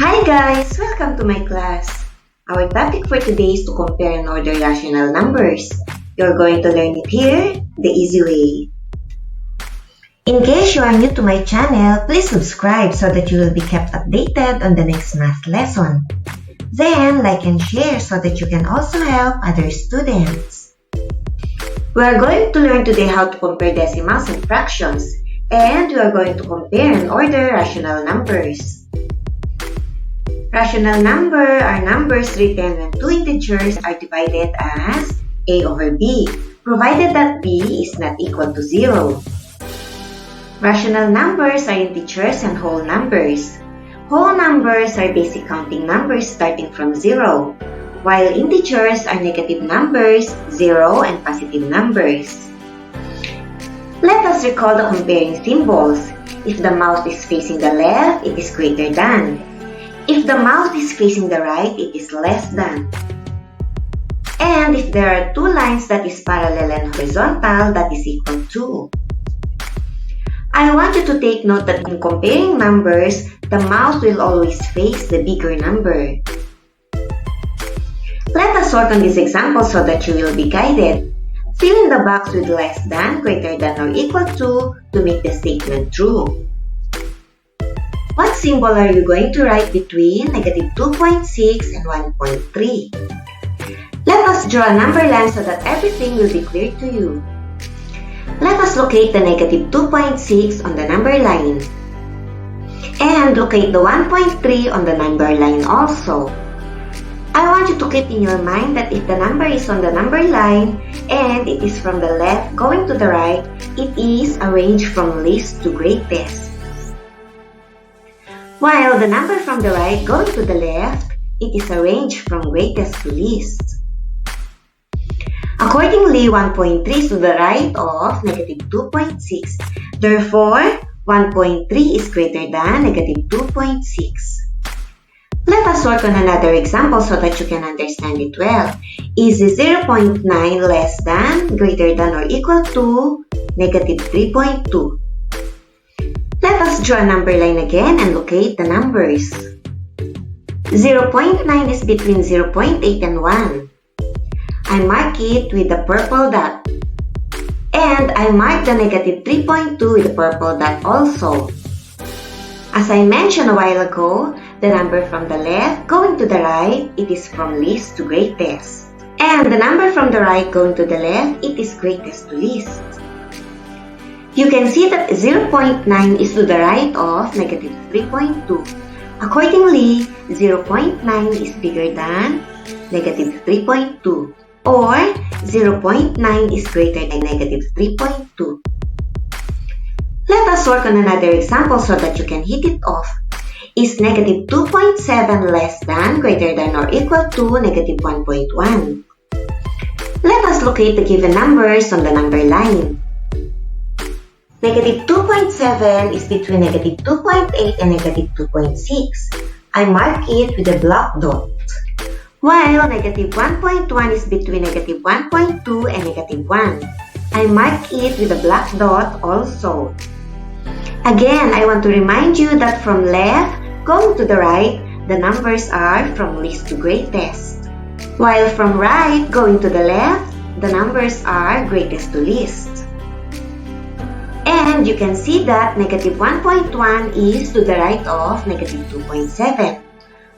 Hi guys! Welcome to my class. Our topic for today is to compare and order rational numbers. You're going to learn it here, the easy way. In case you are new to my channel, please subscribe so that you will be kept updated on the next math lesson. Then, like and share so that you can also help other students. We are going to learn today how to compare decimals and fractions, and we are going to compare and order rational numbers. Rational number are numbers written when two integers are divided as a over b, provided that b is not equal to 0. Rational numbers are integers and whole numbers. Whole numbers are basic counting numbers starting from 0, while integers are negative numbers, 0, and positive numbers. Let us recall the comparing symbols. If the mouse is facing the left, it is greater than. If the mouse is facing the right, it is less than. And if there are two lines that is parallel and horizontal, that is equal to. I want you to take note that in comparing numbers, the mouse will always face the bigger number. Let us work on this example so that you will be guided. Fill in the box with less than, greater than, or equal to make the statement true. What symbol are you going to write between negative 2.6 and 1.3? Let us draw a number line so that everything will be clear to you. Let us locate the negative 2.6 on the number line. And locate the 1.3 on the number line also. I want you to keep in your mind that if the number is on the number line and it is from the left going to the right, it is arranged from least to greatest. While the number from the right going to the left, it is arranged from greatest to least. Accordingly, 1.3 is to the right of negative 2.6. Therefore, 1.3 is greater than negative 2.6. Let us work on another example so that you can understand it well. Is 0.9 less than, greater than, or equal to negative 3.2? Let us draw a number line again and locate the numbers. 0.9 is between 0.8 and 1. I mark it with the purple dot. And I mark the negative 3.2 with the purple dot also. As I mentioned a while ago, the number from the left going to the right, it is from least to greatest. And the number from the right going to the left, it is greatest to least. You can see that 0.9 is to the right of negative 3.2. Accordingly, 0.9 is bigger than negative 3.2. Or 0.9 is greater than negative 3.2. Let us work on another example so that you can hit it off. Is negative 2.7 less than, greater than, or equal to negative 1.1? Let us locate the given numbers on the number line. Negative 2.7 is between negative 2.8 and negative 2.6. I mark it with a black dot. While negative 1.1 is between negative 1.2 and negative 1. I mark it with a black dot also. Again, I want to remind you that from left going to the right, the numbers are from least to greatest. While from right going to the left, the numbers are greatest to least. And you can see that negative 1.1 is to the right of negative 2.7.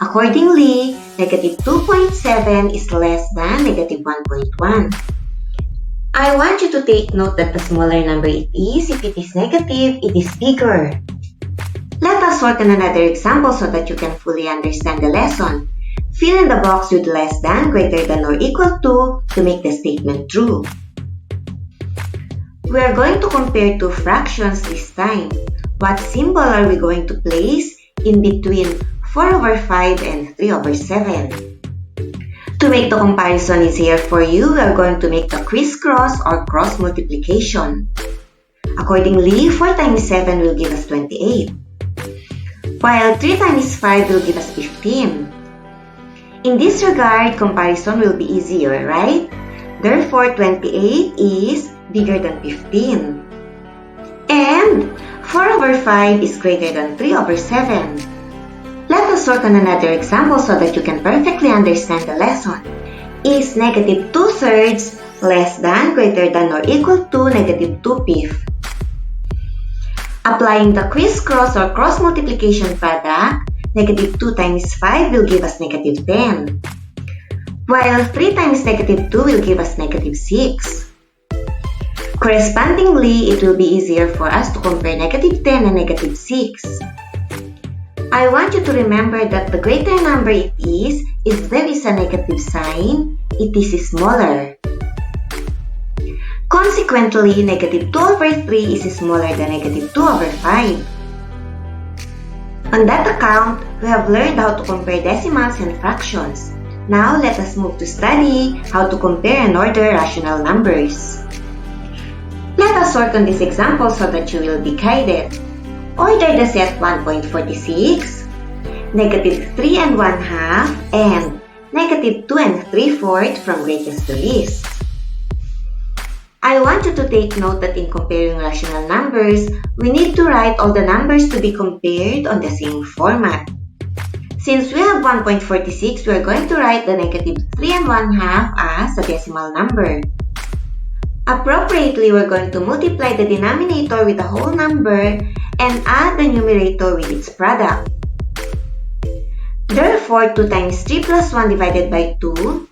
Accordingly, negative 2.7 is less than negative 1.1. I want you to take note that the smaller number it is, if it is negative, it is bigger. Let us work on another example so that you can fully understand the lesson. Fill in the box with less than, greater than, or equal to make the statement true. We are going to compare two fractions this time. What symbol are we going to place in between 4 over 5 and 3 over 7? To make the comparison easier for you, we are going to make the crisscross or cross multiplication. Accordingly, 4 times 7 will give us 28, while 3 times 5 will give us 15. In this regard, comparison will be easier, right? Therefore, 28 is bigger than 15. And 4 over 5 is greater than 3 over 7. Let us us work on another example so that you can perfectly understand the lesson. Is negative 2/3 less than, greater than, or equal to negative 2/5? Applying the crisscross or cross multiplication product, negative 2 times 5 will give us negative 10, while 3 times negative 2 will give us negative 6. Correspondingly, it will be easier for us to compare negative 10 and negative 6. I want you to remember that the greater number it is, if there is a negative sign, it is smaller. Consequently, negative 2 over 3 is smaller than negative 2 over 5. On that account, we have learned how to compare decimals and fractions. Now, let us move to study how to compare and order rational numbers. Let us work on this example so that you will be guided. Order the set 1.46, negative 3 and 1/2, and negative 2 and 3/4 from greatest to least. I want you to take note that in comparing rational numbers, we need to write all the numbers to be compared on the same format. Since we have 1.46, we are going to write the negative 3 and 1/2 as a decimal number. Appropriately, we're going to multiply the denominator with the whole number and add the numerator with its product. Therefore, 2 times 3 plus 1 divided by 2,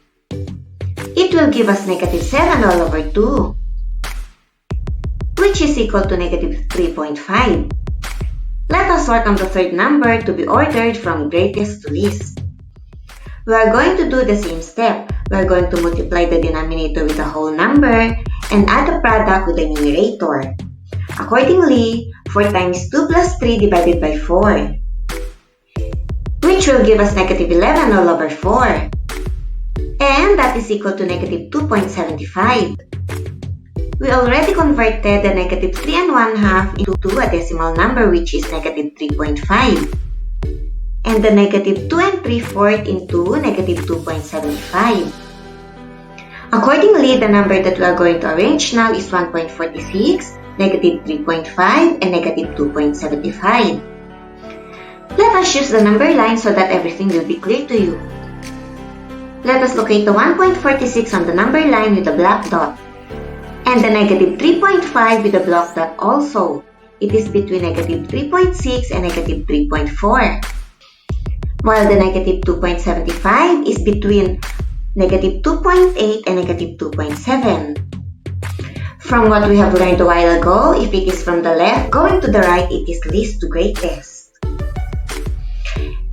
it will give us negative 7 all over 2, which is equal to negative 3.5. Let us work on the third number to be ordered from greatest to least. We are going to do the same step. We are going to multiply the denominator with the whole number and add the product with the numerator. Accordingly, 4 times 2 plus 3 divided by 4, which will give us negative 11 all over 4. And that is equal to negative 2.75. We already converted the negative 3 and 1/2 into a decimal number, which is negative 3.5. And the negative 2 and 3/4 into negative 2.75. Accordingly, the number that we are going to arrange now is 1.46, negative 3.5, and negative 2.75. Let us use the number line so that everything will be clear to you. Let us locate the 1.46 on the number line with a black dot, and the negative 3.5 with a black dot also. It is between negative 3.6 and negative 3.4. While the negative 2.75 is between negative 2.8 and negative 2.7. From what we have learned a while ago, if it is from the left going to the right, it is least to greatest.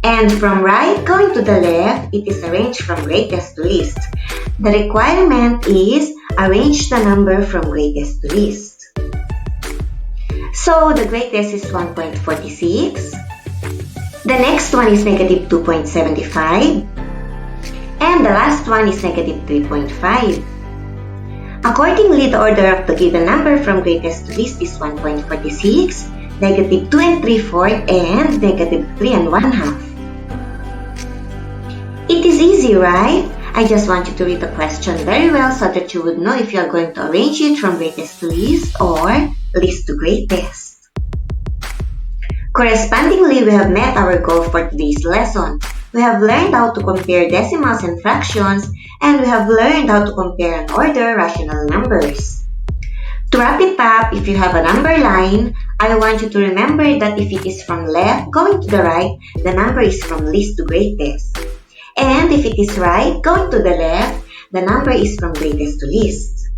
And from right going to the left, it is arranged from greatest to least. The requirement is arrange the number from greatest to least. So the greatest is 1.46. The next one is negative 2.75. And the last one is negative 3.5. Accordingly, the order of the given number from greatest to least is 1.46, negative 2 and 3/4, and negative 3 and 1/2. It is easy, right? I just want you to read the question very well so that you would know if you are going to arrange it from greatest to least or least to greatest. Correspondingly, we have met our goal for today's lesson. We have learned how to compare decimals and fractions, and we have learned how to compare and order rational numbers. To wrap it up, if you have a number line, I want you to remember that if it is from left going to the right, the number is from least to greatest. And if it is right going to the left, the number is from greatest to least.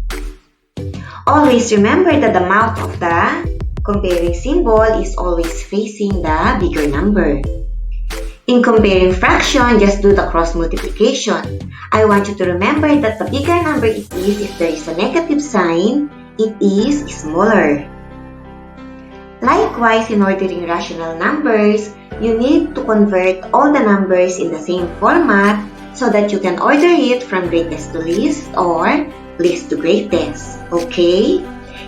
Always remember that the mouth of the comparing symbol is always facing the bigger number. In comparing fraction, just do the cross multiplication. I want you to remember that the bigger number it is, if there is a negative sign, it is smaller. Likewise, in ordering rational numbers, you need to convert all the numbers in the same format so that you can order it from greatest to least or least to greatest. Okay?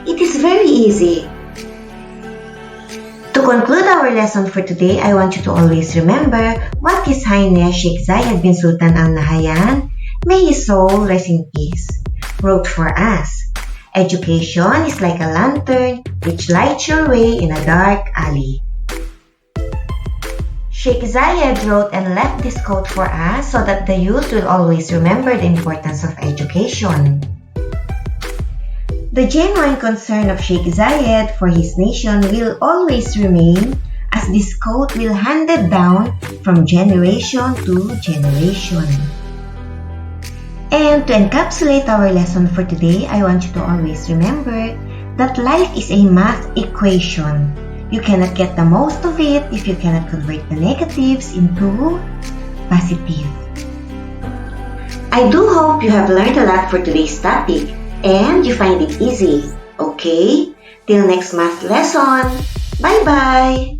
It is very easy. To conclude our lesson for today, I want you to always remember what His Highness Sheikh Zayed bin Sultan Al Nahyan, may his soul rest in peace, wrote for us. Education is like a lantern which lights your way in a dark alley. Sheikh Zayed wrote and left this quote for us so that the youth will always remember the importance of education. The genuine concern of Sheikh Zayed for his nation will always remain, as this quote will handed down from generation to generation. And to encapsulate our lesson for today, I want you to always remember that life is a math equation. You cannot get the most of it if you cannot convert the negatives into positive. I do hope you have learned a lot for today's topic and you find it easy, okay? Till next math lesson, bye-bye!